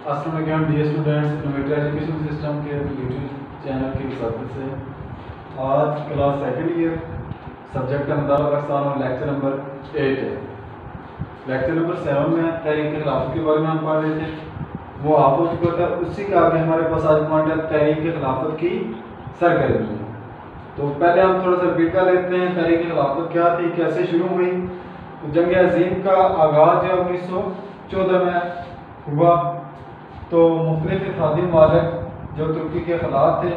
السلام علیکم dear students, innovator education system کے یوٹیوب چینل کی وساطت سے آج کلاس سیکنڈ ایئر سبجیکٹ کا مطالعہ اقسام اور لیکچر نمبر 8 ہے۔ لیکچر نمبر 7 میں تحریک خلافت کے بارے میں ہم پڑھ رہے تھے، وہ آپ ہو چکا تھا۔ اسی کے آگے ہمارے پاس آج پوائنٹ ہے تحریک خلافت کی سرگرمی۔ تو پہلے ہم تھوڑا سا ریپیٹ کر لیتے ہیں تحریک خلافت کیا تھی، کیسے شروع ہوئی۔ جنگ عظیم کا آغاز جو 1914 میں ہوا، تو مختلف اتحادی ممالک جو ترکی کے خلاف تھے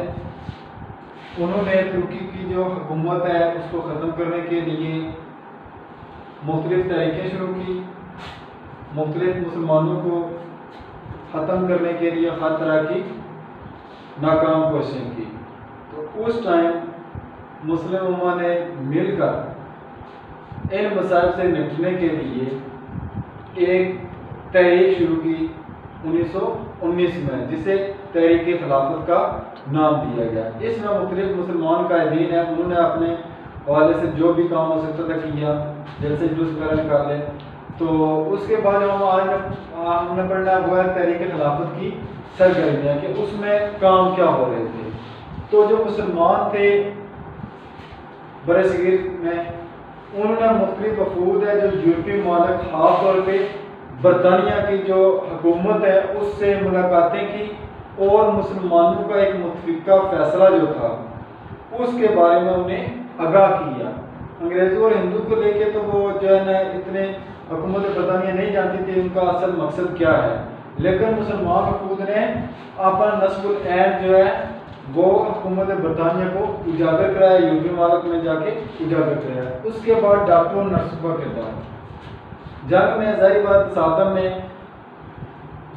انہوں نے ترکی کی جو حکومت ہے اس کو ختم کرنے کے لیے مختلف تحریکیں شروع کی، مختلف مسلمانوں کو ختم کرنے کے لیے ہر طرح کی ناکام کوششیں کی۔ تو اس ٹائم مسلم امہ نے مل کر ان مسائل سے نپٹنے کے لیے ایک تحریک شروع کی 1919 میں، جسے تحریک خلافت کا نام دیا گیا۔ اس میں مختلف مسلمان قائدین ہیں، انہوں نے اپنے حوالے سے جو بھی کام ہو سکتا تھا کیا، جیسے جلوس وغیرہ نکالے۔ تو اس کے بعد ہم نے پڑھنا ہے وہ ہے تحریک خلافت کی سرگرمیاں، کہ اس میں کام کیا ہو رہے تھے۔ تو جو مسلمان تھے برِ صغیر میں، انہوں نے مختلف وفود ہے جو یورپی ممالک، خاص طور پہ برطانیہ کی جو حکومت ہے اس سے ملاقاتیں کی، اور مسلمانوں کا ایک متفقہ فیصلہ جو تھا اس کے بارے میں انہیں آگاہ کیا۔ انگریزوں اور ہندو کو لے کے تو وہ جو ہے نا اتنے حکومت برطانیہ نہیں جانتی تھی ان کا اصل مقصد کیا ہے، لیکن مسلمان وفود نے اپنا نصب العین جو ہے وہ حکومت برطانیہ کو اجاگر کرایا، یورپی ممالک میں جا کے اجاگر کرایا۔ اس کے بعد ڈاکٹر اور نرسوں کا کردار جنگ میں، ظاہر بات تصادم میں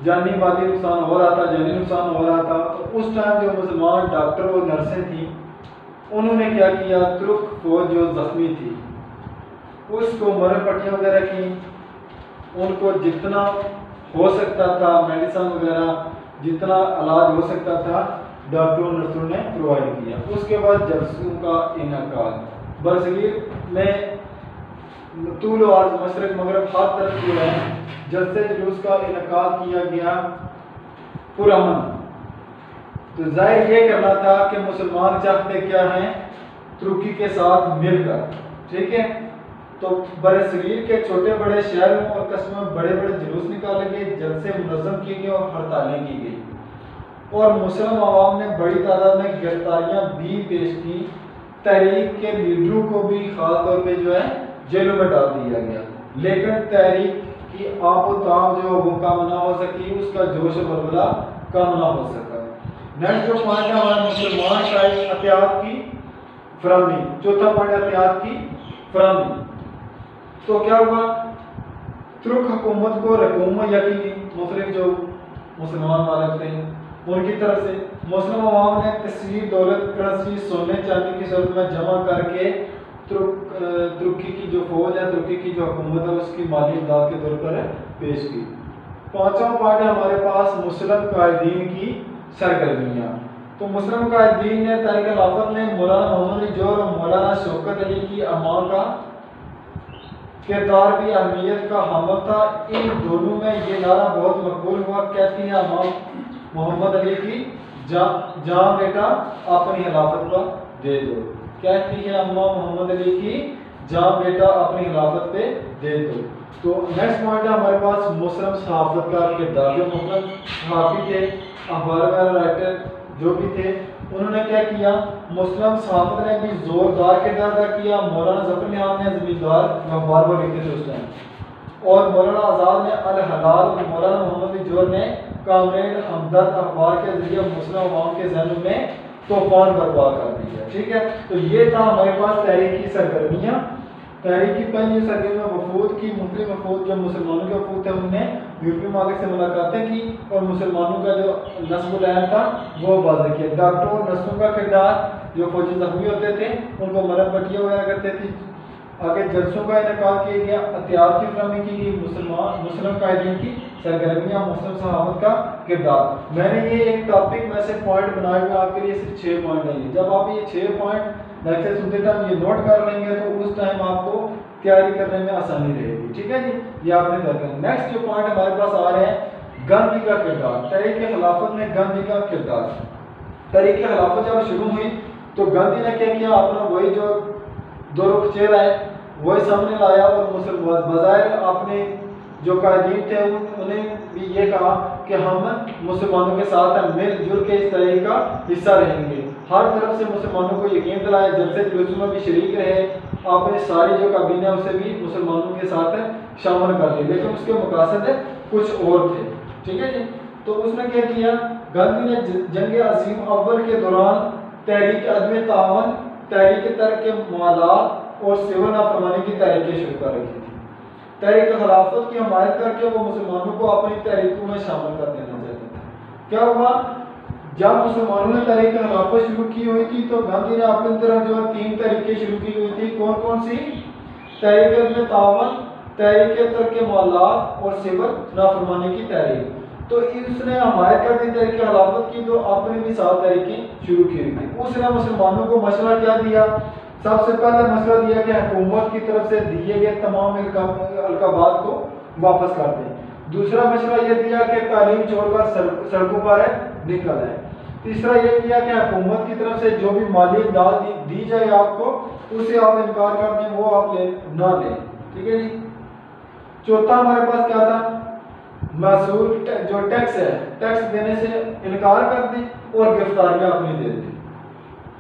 جانی مالی نقصان ہو رہا تھا، جانی نقصان ہو رہا تھا۔ تو اس ٹائم جو مسلمان ڈاکٹر اور نرسیں تھیں انہوں نے کیا کیا، ترک فوج جو زخمی تھی اس کو مرہم پٹیاں وغیرہ کی، ان کو جتنا ہو سکتا تھا میڈیسن وغیرہ جتنا علاج ہو سکتا تھا ڈاکٹروں نرسوں نے پرووائڈ کیا۔ اس کے بعد جلسوں کا انعقاد برصغیر میں طول و عرض مشرق مغرب ہر طرف جو ہے جلسے جلوس کا انعقاد کیا گیا پرامن۔ تو ظاہر یہ کرنا تھا کہ مسلمان چاہتے کیا ہیں، ترکی کے ساتھ مل کر، ٹھیک ہے۔ تو برصغیر کے چھوٹے بڑے شہروں اور قصبوں میں بڑے بڑے جلوس نکالے گئے، جلسے منظم کیے گئے اور ہڑتالیں کی گئی، اور مسلم عوام نے بڑی تعداد میں گرفتاریاں بھی پیش کی۔ تحریک کے لیڈروں کو بھی خاص طور پہ جو ہے جیلوں میں ڈال دیا گیا، لیکن تحریک کی آپ و تاب جو وہ کم نہ ہو سکی، اس کا جوش و ولولہ کم نہ ہو سکا۔ نیکسٹ جو پوائنٹ ہے ہمارا مسلمان کا احتیاط کی فراہمی، چوتھا پوائنٹ احتیاط کی فراہمی۔ تو کیا ہوا، ترک حکومت کو رقوم یقینی مختلف جو مسلمان مالک تھے ان کی طرف سے مسلم عوام نے کثیر دولت کرنسی سونے چاندی کی صورت میں جمع کر کے ترکی کی جو فوج ہے، ترکی کی جو حکومت ہے اس کی مالی امداد کے طور پر پیش کی۔ پانچواں پوائنٹ ہے ہمارے پاس مسلم قائدین کی سرگرمیاں۔ تو مسلم قائدین نے تحریک خلافت نے مولانا محمد علی جوہر اور مولانا شوکت علی کی اعمال کا کردار بھی اہمیت کا حامل تھا۔ ان دونوں میں یہ نعرہ بہت مقبول ہوا، کہتی ہیں امام محمد علی کی جان بیٹا اپنی خلافت پر دے دو، کہتی ہے امام محمد علی کی جان بیٹا اپنی خلافت پہ دے دو۔ تو نیکسٹ پوائنٹ ہے ہمارے پاس مسلم صحافت کا کردار۔ جو مسلم صحافی تھے، اخبار وغیرہ رائٹر جو بھی تھے، انہوں نے کیا کیا، مسلم صحافت نے بھی زوردار کردار ادا کیا۔ مولانا ظفر نعام نے زمیندار اخبار کو لکھتے تھے اس ٹائم، اور مولانا آزاد نے الحلال، اور مولانا محمد علی جوہر نے کامریڈ ہمدرد اخبار کے ذریعے مسلم عوام کے ذہنوں میں طوفان برپا کر دیا، ٹھیک ہے۔ تو یہ تھا ہمارے پاس تحریک کی سرگرمیاں۔ تحریک کی پہلی سرگرمیاں وفود کی، مختلف وفود جو مسلمانوں کے وفود تھے انہوں نے یورپی ممالک سے ملاقاتیں کی، اور مسلمانوں کا جو نصب العین تھا وہ واضح کیا۔ ڈاکٹروں اور نرسوں کا کردار، جو فوجی زخمی ہوتے تھے ان کو مرہم پٹیاں وغیرہ کرتے تھے۔ آگے جلسوں کا انعقاد کیا گیا، احتیاط کی فراہمی کی گئی، مسلم قائدین کی سرگرمیاں، مسلم صحافت کا کردار۔ میں نے یہ ایک ٹاپک میں سے پوائنٹ بنائے ہوئے آپ کے لیے، صرف 6 پوائنٹ ہیں۔ جب آپ یہ 6 پوائنٹ لیکچر سنتے ٹائم یہ نوٹ کر لیں گے تو اس ٹائم آپ کو تیاری کرنے میں آسانی رہے گی، ٹھیک ہے جی، یہ آپ نے کر دیا۔ نیکسٹ جو پوائنٹ ہمارے پاس آ رہے ہیں گاندھی کا کردار، تحریک خلافت میں گاندھی کا کردار۔ تحریک خلافت جب شروع ہوئی تو گاندھی نے کیا کیا، اپنا وہی جو دو رخ چہرہ ہے وہی سامنے لایا اور بظاہر اپنے جو قائدین تھے انہیں بھی یہ کہا کہ ہم مسلمانوں کے ساتھ مل جل کے اس تحریک کا حصہ رہیں گے، ہر طرف سے مسلمانوں کو یقین دلایا، جلسے جلوسوں میں بھی شریک رہے، آپ نے ساری جو کابینہ اسے بھی مسلمانوں کے ساتھ شامل کر لی، لیکن اس کے مقاصد کچھ اور تھے، ٹھیک ہے جی۔ تو اس نے کیا کیا، گاندھی نے جنگ عظیم اول کے دوران تحریک عدم تعاون، تحریک ترک موالات اور سول نافرمانی کی تحریکیں شروع کر رکھی تھی۔ تحریک خلافت کی حمایت کر کے وہ مسلمانوں کو اپنی تحریکوں میں شامل کر دینا چاہتے تھے۔ کیا ہوا، جب مسلمانوں نے تحریک خلافت شروع کی ہوئی تھی تو گاندھی نے اپنی طرف جو 3 تحریکیں شروع کی ہوئی تھی، کون کون سی؟ تحریک عدم تعاون، تحریک ترک موالات اور سول نافرمانی کی تحریک۔ تو اس نے حمایت کر دی تحریک خلافت کی، تو اپنی بھی 7 تحریکیں شروع کی ہوئی تھی۔ اس نے مسلمانوں کو مشورہ کیا دیا، سب سے پہلے مشورہ دیا کہ حکومت کی طرف سے دیے گئے تمام القابات کو واپس کر دیں۔ دوسرا مشورہ یہ دیا کہ تعلیم چھوڑ کر سڑکوں پر نکل آئے۔ تیسرا یہ کیا کہ حکومت کی طرف سے جو بھی مالی امداد دی جائے آپ کو، اسے آپ انکار کر دیں، وہ آپ نہ دیں، ٹھیک ہے جی۔ چوتھا ہمارے پاس کیا تھا، محصول جو ٹیکس ہے، ٹیکس دینے سے انکار کر دیں اور گرفتاریاں اپنی دے دیں۔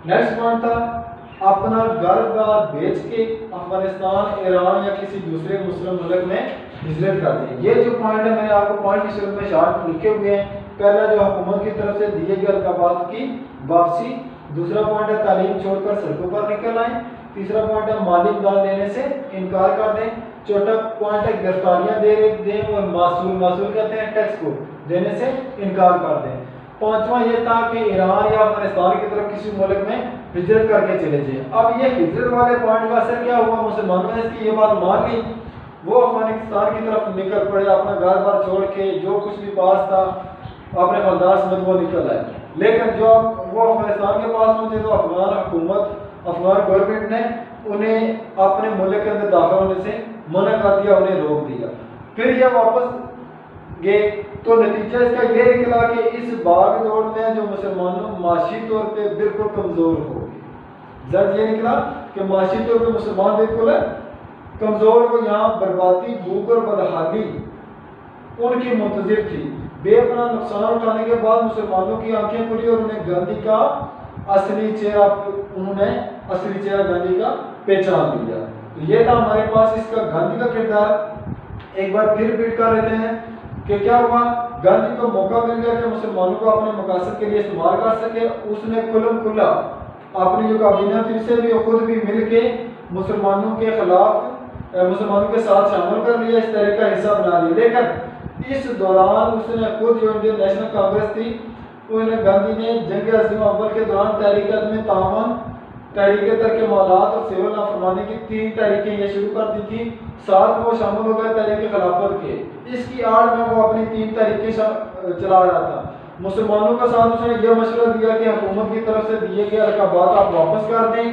نیکسٹ پوائنٹ تھا اپنا گھر بار بیچ کے افغانستان، ایران یا کسی دوسرے مسلم ملک میں ہجرت کر دیں۔ یہ جو پوائنٹ ہے میں نے آپ کو پوائنٹ کی صورت میں شارٹ لکھے ہوئے ہیں۔ پہلا جو حکومت کی طرف سے دیے گئے القابات کی واپسی، دوسرا پوائنٹ ہے تعلیم چھوڑ کر سڑکوں پر نکل آئیں، تیسرا پوائنٹ ہے مالی امداد دینے سے انکار کر دیں، چوتھا پوائنٹ ہے گرفتاریاں دیں اور معصول کہتے ہیں ٹیکس کو دینے سے انکار کر دیں۔ پانچواں یہ تھا کہ ایران یا افغانستان کی طرف کسی ملک میں ہجرت کر کے چلے جائیں۔ اب یہ ہجرت والے پوائنٹ کا اثر کیا ہوا، مسلمانوں نے اس کی یہ بات مان لی، وہ افغانستان کی طرف نکل پڑے، اپنا گھر بار چھوڑ کے جو کچھ بھی پاس تھا اپنے خاندان سمیت وہ نکل آئے۔ لیکن جو وہ افغانستان کے پاس پہنچے تو افغان حکومت، افغان گورنمنٹ نے انہیں اپنے ملک کے اندر داخل ہونے سے منع کر دیا، انہیں روک دیا۔ پھر یہ واپس گئے تو نتیجہ اس کا یہ نکلا کہ اس باغ دوڑ میں جو مسلمانوں معاشی طور پہ بالکل کمزور ہو گئے۔ زد یہ نکلا کہ معاشی طور پہ مسلمان بالکل کمزور ہو، یہاں بربادی، بھوک اور بدحالی ان کی منتظر تھی۔ بے پناہ نقصان اٹھانے کے بعد مسلمانوں کی آنکھیں کھلی اور انہیں گاندھی کا اصلی چہرہ گاندھی کا پہچان لیا۔ تو یہ تھا ہمارے پاس اس کا گاندھی کا کردار۔ ایک بار پھر ریپیٹ کر لیتے ہیں کہ کیا ہوا، گاندھی کو موقع مل گیا کہ مسلمانوں کو اپنے مقاصد کے لیے استعمال کر سکے۔ اس نے کھلم کھلا اپنی جو کابینہ تھی سے بھی خود بھی مل کے مسلمانوں کے خلاف، مسلمانوں کے ساتھ شامل کر لیا، اس طرح کا حصہ بنا لیا۔ لیکن اس دوران اس نے خود جو انڈین نیشنل کانگریس تھی، انہیں گاندھی نے جنگ عظیم اول کے دوران تحریک عدم تعاون، تحریک ترک موالات اور سول نافرمانی کی 3 تحریکیں یہ شروع کر دی تھی۔ ساتھ وہ شامل ہو گئے تحریک خلافت کے، اس کی آڑ میں وہ اپنی 3 تحریکیں چلا رہا تھا۔ مسلمانوں کا ساتھ اس نے یہ مشورہ دیا کہ حکومت کی طرف سے دیے گئے القابات آپ واپس کر دیں،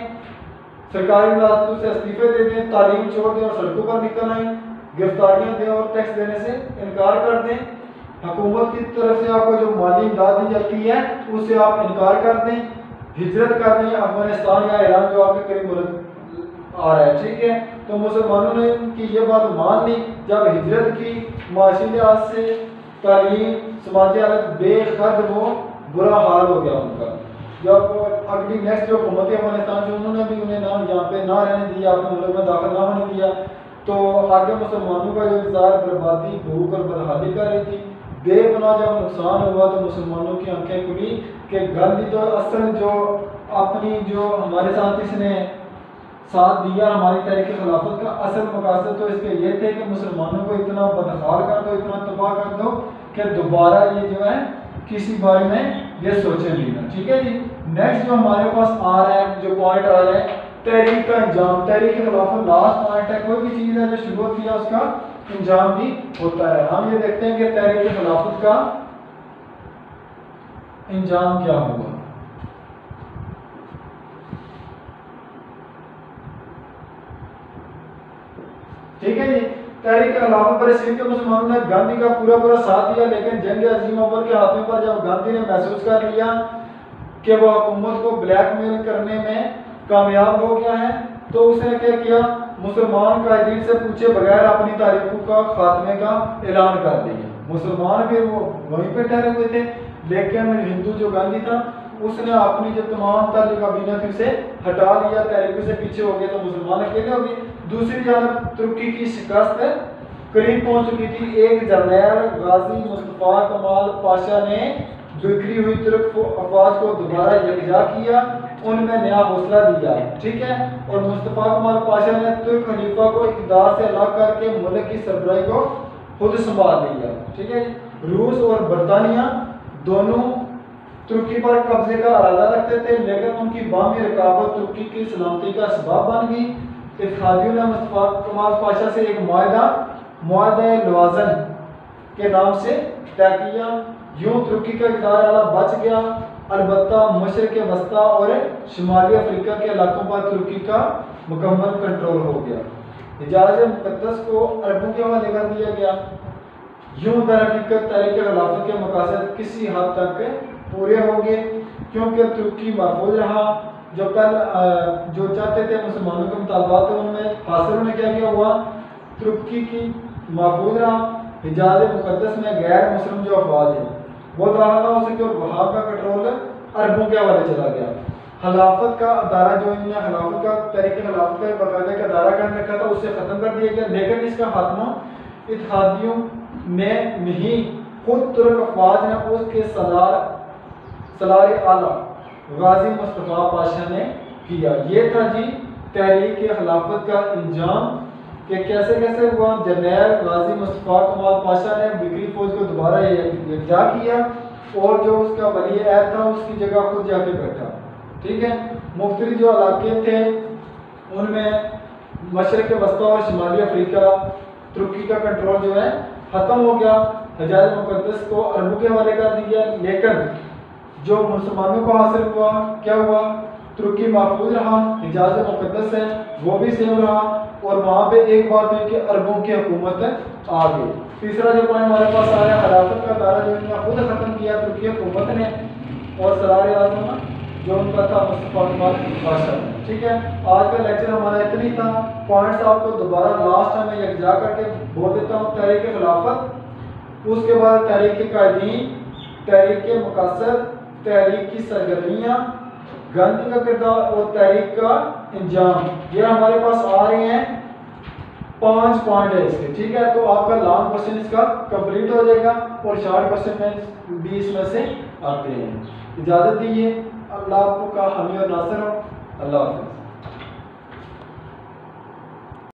سرکاری ملازمتوں سے استعفے دے دیں، تعلیم چھوڑ دیں اور سڑکوں پر نکل آئیں، گرفتاریاں دیں اور ٹیکس دینے سے انکار کر دیں، حکومت کی طرف سے آپ کو جو مالی امداد دی جاتی ہے اس سے آپ انکار کر دیں، ہجرت کر دیں افغانستان یا ایران جو آپ کے قریب ملک آ رہا ہے، ٹھیک ہے۔ تو مسلمانوں نے ان کی یہ بات مان لی۔ جب ہجرت کی، معاشی لحاظ سے، تعلیم، سماجی حالت بے خد وہ برا حال ہو گیا ان کا۔ جب اگلی نیکسٹ جو حکومت افغانستان سے انہوں نے بھی انہیں یہاں پہ نہ رہنے دیا، اپنے ملک میں داخل نہ ہونے دیا، تو آگے مسلمانوں کا جو انتظار بربادی، بھوک اور بدحالی کر رہی تھی۔ بے پناہ جب نقصان ہوا تو مسلمانوں کی آنکھیں کھلی کہ گاندھی تو اصل جو اپنی جو ہمارے ساتھ اس نے ساتھ دیا ہماری تحریک خلافت کا، اصل مقاصد تو اس کے یہ تھے کہ مسلمانوں کو اتنا بدحال کر دو، اتنا تباہ کر دو کہ دوبارہ یہ جو ہے کسی بارے میں یہ سوچیں بھی نہ، ٹھیک ہے جی۔ نیکسٹ جو ہمارے پاس آ رہا ہے، جو پوائنٹ آ رہا ہے، تحریک کا انجام۔ تحریک خلافت لاسٹ پوائنٹ ہے، کوئی بھی چیز ہے جو شروع ہوتی ہے اس کا انجام بھی ہوتا ہے۔ ہم یہ دیکھتے ہیں کہ تحریک خلافت کا انجام کیا ہوا۔ ٹھیک ہے جی، تحریک خلافت پر سندھ کے مسلمانوں نے گاندھی کا پورا ساتھ دیا، لیکن جنگ عظیم اول کے ہاتھوں پر جب گاندھی نے محسوس کر لیا کہ وہ حکومت کو بلیک میل کرنے میں کامیاب ہو گیا ہے تو اس نے کیا کیا، مسلمان قائدین سے پوچھے بغیر اپنی تاریخوں کا خاتمے کا اعلان کر دیا۔ مسلمان بھی وہ وہیں پہ ٹھہرے ہوئے تھے، لیکن ہندو جو گاندھی تھا اس نے اپنی جو تمام تر جو کابینہ تھی اسے ہٹا لیا، تحریکوں سے پیچھے ہو گیا تو مسلمان اکیلے ہو گئے۔ دوسری جانب ترکی کی شکست قریب پہنچ چکی تھی۔ ایک جرنیل غازی مصطفیٰ کمال پاشا نے بکھری ہوئی ترک افواج کو دوبارہ یکجا کیا، ان میں نیا حوصلہ دیا، ٹھیک ہے، اور مصطفیٰ کمال پاشا نے ترک خلیفہ کو اقتدار سے الگ کر کے ملک کی سربراہی کو خود سنبھال لیا، ٹھیک ہے۔ روس اور برطانیہ دونوں ترکی پر قبضے کا ارادہ رکھتے تھے، لیکن ان کی باہمی رقابت ترکی کی سلامتی کا سبب بن گئی۔ اتحادیوں نے مصطفیٰ کمال پاشا سے ایک معاہدہ لوازن کے نام سے طے کیا، یوں ترکی کا اقتدار اعلیٰ بچ گیا، البتہ مشرق وسطیٰ اور شمالی افریقہ کے علاقوں پر ترکی کا مکمل کنٹرول ہو گیا۔ حجاز مقدس کو عربوں کے حوالے کر دیا گیا۔ یوں در حقیقت تحریک خلافت کے مقاصد کسی حد تک پورے ہو گئے، کیونکہ ترکی محفوظ رہا۔ جو چاہتے تھے مسلمانوں کے مطالبات ان میں حاصل ہونے کیا ہوا، ترکی کی محفوظ رہا۔ حجاز مقدس میں غیر مسلم جو افواج ہیں وہ داخل نہ ہو سکے اور وہاں کا کنٹرول عربوں کے حوالے چلا گیا۔ خلافت کا ادارہ جو انہوں نے خلافت کا تحریک خلافت کا باقاعدہ کا ادارہ قائم رکھا تھا اسے ختم کر دیا گیا، لیکن اس کا خاتمہ اتحادیوں میں نہیں، خود ترک افواج نے اس کے سالار اعلیٰ غازی مصطفیٰ پاشا نے کیا۔ یہ تھا جی تحریک خلافت کا انجام کہ کیسے ہوا۔ جرنیل غازی مصطفیٰ کمال پاشا نے بکری فوج کو دوبارہ یکجا کیا اور جو اس کا ولی عہد تھا اس کی جگہ خود جا کے بیٹھا، ٹھیک ہے۔ مختلف جو علاقے تھے ان میں مشرق وسطیٰ اور شمالی افریقہ ترکی کا کنٹرول جو ہے ختم ہو گیا۔ حجاز مقدس کو عربوں کے حوالے کر دیا، لیکن جو مسلمانوں کو حاصل ہوا کیا ہوا، ترکی محفوظ رہا، حجاز مقدس ہے وہ بھی سیم رہا، اور وہاں پہ ایک بات ہوئی کہ عربوں کی حکومت آ گئی۔ تیسرا جو پوائنٹ ہمارے پاس آیا، خلافت کا دائرہ جو انہوں نے خود ختم کیا ترکی حکومت نے، اور سالار اعظم جو ان کا تھا مصطفیٰ کمال پاشا، ٹھیک ہے۔ آج کا لیکچر ہمارا اتنی تھا، پوائنٹس آپ کو دوبارہ لاسٹ میں یکجا کر کے بول دیتا ہوں۔ تحریک خلافت، اس کے بعد تحریک کے قائدین، تحریک کے مقاصد، تحریک کی سرگرمیاں، گاندھی کا کردار اور تحریک کا انجام، یہ ہمارے پاس آ رہے ہیں 5 پوائنٹ ہے اس کے، ٹھیک ہے۔ تو آپ کا لانگ کوشچن اس کا کمپلیٹ ہو جائے گا اور شارٹ کوشچن میں بھی اس میں سے آتے ہیں۔ اجازت دیجیے، اللہ آپ کو کا حامی اور ناصر ہو، اللہ حافظ۔